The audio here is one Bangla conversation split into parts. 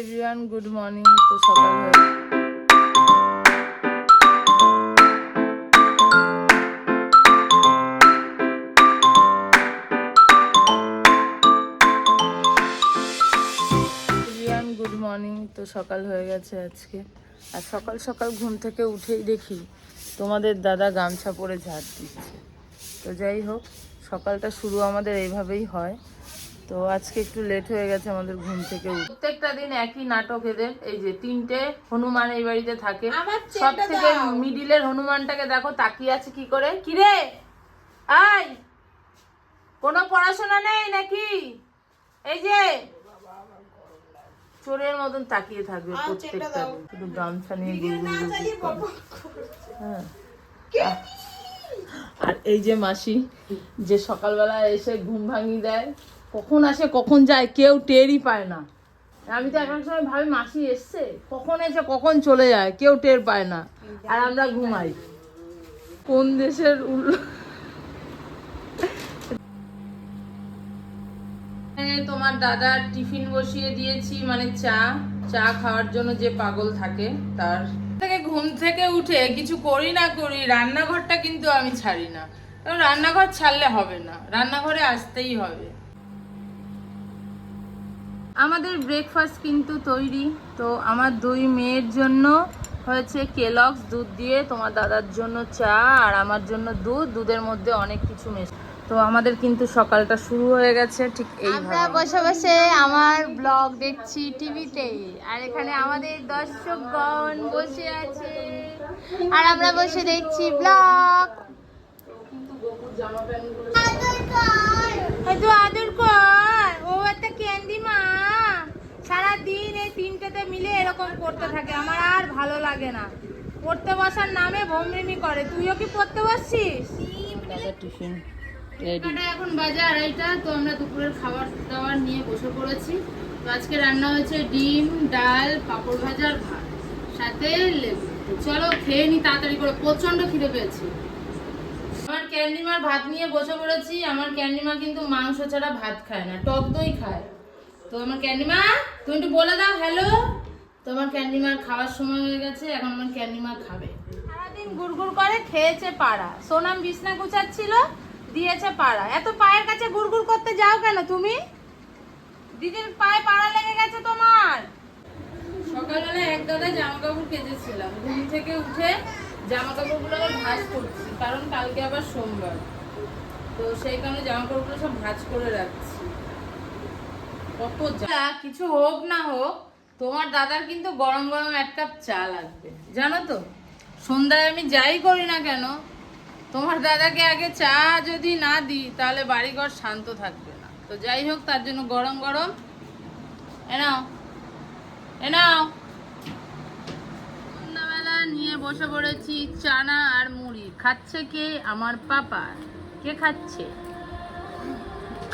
Everyone good morning. তো সকাল হয়ে গুড মর্নিং। তো সকাল হয়ে গেছে আজকে, আর সকাল সকাল ঘুম থেকে উঠেই দেখি তোমাদের দাদা গামছা পরে ঝাড় দিচ্ছে। তো যাই হোক, সকালটা শুরু আমাদের এইভাবেই হয়। তো আজকে একটু লেট হয়ে গেছে আমাদের ঘুম থেকে উঠে। প্রত্যেকটা দিন একই নাটক এদের। এই যে তিনটে হনুমান এই বাড়িতে থাকে, সব থেকে মিডিলের হনুমানটাকে দেখো তাকিয়ে আছে কি করে। কিরে আই, কোনো পড়াশোনা নেই নাকি? এই যে চোরের মতন তাকিয়ে থাকবে প্রত্যেকটা দিন, শুধু গামছা নিয়ে হ্যাঁ। আর এই যে মাসি, যে সকালবেলা এসে ঘুম ভাঙিয়ে দেয়, কখন আসে কখন যায় কেউ টেরই পায় না। আমি তো এক সময় ভাবি মাসি এসছে, কখন এসে কখন চলে যায় কেউ টের পায় না, আর আমরা ঘুমাই। কোন দেশের তোমার দাদার টিফিন বসিয়ে দিয়েছি, মানে চা খাওয়ার জন্য যে পাগল থাকে তার। থেকে ঘুম থেকে উঠে কিছু করি না করি, রান্নাঘরটা কিন্তু আমি ছাড়ি না, কারণ রান্নাঘর ছাড়লে হবে না, রান্নাঘরে আসতেই হবে। আমাদের ব্রেকফাস্ট কিন্তু তৈরি। তো আমার দুই মেয়ের জন্য হয়েছে কেলগস দুধ দিয়ে, তোমার দাদার জন্য চা, আর আমার জন্য দুধের মধ্যে অনেক কিছু মেশে। তো আমাদের কিন্তু সকালটা শুরু হয়ে গেছে ঠিক এইভাবে। আমরা বসে বসে আমার ব্লগ দেখছি টিভিতে, আর এখানে আমাদের দর্শকগণ বসে আছে, আর আমরা বসে দেখছি ব্লগ। কিন্তু গোপুর জামা প্যান্টগুলো আদর কর, ও একটা ক্যান্ডি মা। সারাদিন এই তিনটেতে মিলে এরকম করতে থাকে, আমার আর ভালো লাগে না। পড়তে বসার নামে ভমরিমি করে। তুইও কি পড়তে বসছিস? টিফিন এখন বাজে 2:30। তো আমরা দুপুরের খাবার দাবার নিয়ে বসে পড়েছি। তো আজকে রান্না হয়েছে ডিম, ডাল, পাঁপড় ভাজার ভাত, সাথে লেবু। চলো খেয়ে নি তাড়াতাড়ি করে, প্রচন্ড খিদে পেয়েছি। আমার ক্যান্ডিমার ভাত নিয়ে বসে পড়েছি। আমার ক্যান্ডিমা কিন্তু মাংস ছাড়া ভাত খায় না, টক দই খায়। তো আমার ক্যান্ডিমা, তুমি একটু বলে দাও হ্যালো। তো আমার ক্যান্ডিমার খাওয়ার সময় হয়ে গেছে, এখন আমার ক্যান্ডিমা খাবে। সারাদিন গুড়গুড় করে, খেয়েছে পাড়া। সোনাম বিছনা গুছাচ্ছিল, দিয়েছে পাড়া। এত পায়ের কাছে গুড়গুড় করতে যাও কেন তুমি? দিদির পায়ে পাড়া লেগে গেছে তোমার। সকালবেলা এক গাদা জামা কাপড় কেচেছিলাম, ঘুম থেকে উঠে জামা কাপড়গুলো আবার ভাঁজ করছি, কারণ কালকে আবার সোমবার। তো সেই কারণে জামা কাপড়গুলো সব ভাঁজ করে রাখছি। কত কিছু হোক না হোক, তোমার দাদার কিন্তু গরম গরম 1 কাপ চা লাগবে, জানো তো। সন্ধ্যায় আমি যাই করি না কেন, তোমার দাদাকে আগে চা যদি না দিই তাহলে বাড়িঘর শান্ত থাকবে না। তো যাই হোক, তার জন্য গরম গরম এনাও সন্ধ্যাবেলা নিয়ে বসে পড়েছি চানা আর মুড়ি। খাচ্ছে কে? আমার পাপা। কে খাচ্ছে?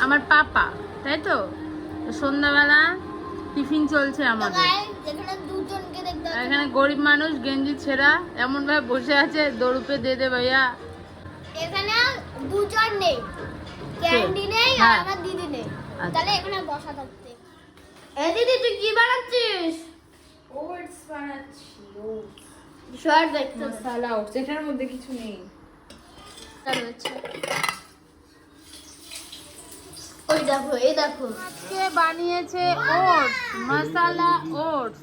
আমার পাপা, তাই তো। সন্ধ্যাবেলা টিফিন চলছে আমাদের। এখানে গরিব মানুষ গেঞ্জি ছেঁড়া এমন ভাবে বসে আছে, দৌড়ুপে দে দে ভাইয়া। এখানে দুজন নেই, ক্যান্ডি নেই আর আমার দিদি নেই, তাহলে এখানে বসা থাকতে। এই দিদি তুই কি বানাচ্ছিস? ওটস বানাচ্ছি। শর্ট দেখতে মশলা ওটস, এটার মধ্যে কিছু নেই। ওই দেখো, এই দেখো, আজকে বানিয়েছে ওটস, মশলা ওটস।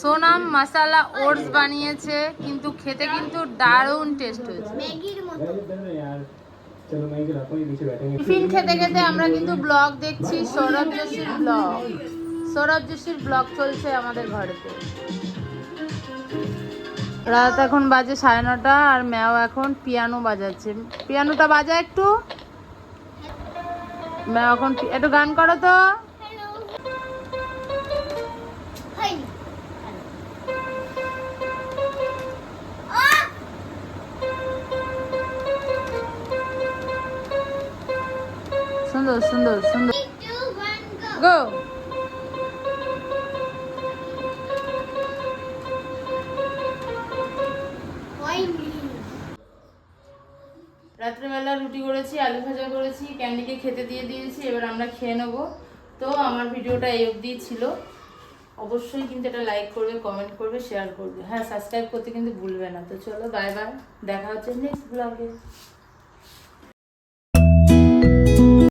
সোনাম মশলা ওটস বানিয়েছে, কিন্তু খেতে কিন্তু দারুণ টেস্ট হয়েছে, ম্যাগির মতো। টিফিন খেতে খেতে আমরা কিন্তু ব্লগ দেখছি, সৌরভ যোশীর ব্লগ। সৌরভ যোশীর ব্লগ চলছে আমাদের ঘরেতে। রাত এখন বাজে 9:30, আর ম্যাও এখন পিয়ানো বাজাচ্ছে। পিয়ানোটা বাজা একটু, ম্যাও এখন একটু গান করো তো। সুন্দর সুন্দর সুন্দর, গো। রাত্রেবেলা রুটি করেছি, আলু ভাজা করেছি, ক্যান্ডিকে খেতে দিয়ে দিয়েছি। এবার আমরা খেয়ে নেবো। তো আমার ভিডিওটা এই অবধি ছিল। অবশ্যই কিন্তু এটা লাইক করবে, কমেন্ট করবে, শেয়ার করবে, হ্যাঁ সাবস্ক্রাইব করতে কিন্তু ভুলবে না। তো চলো বাই বাই, দেখা হচ্ছে নেক্সট ব্লগে।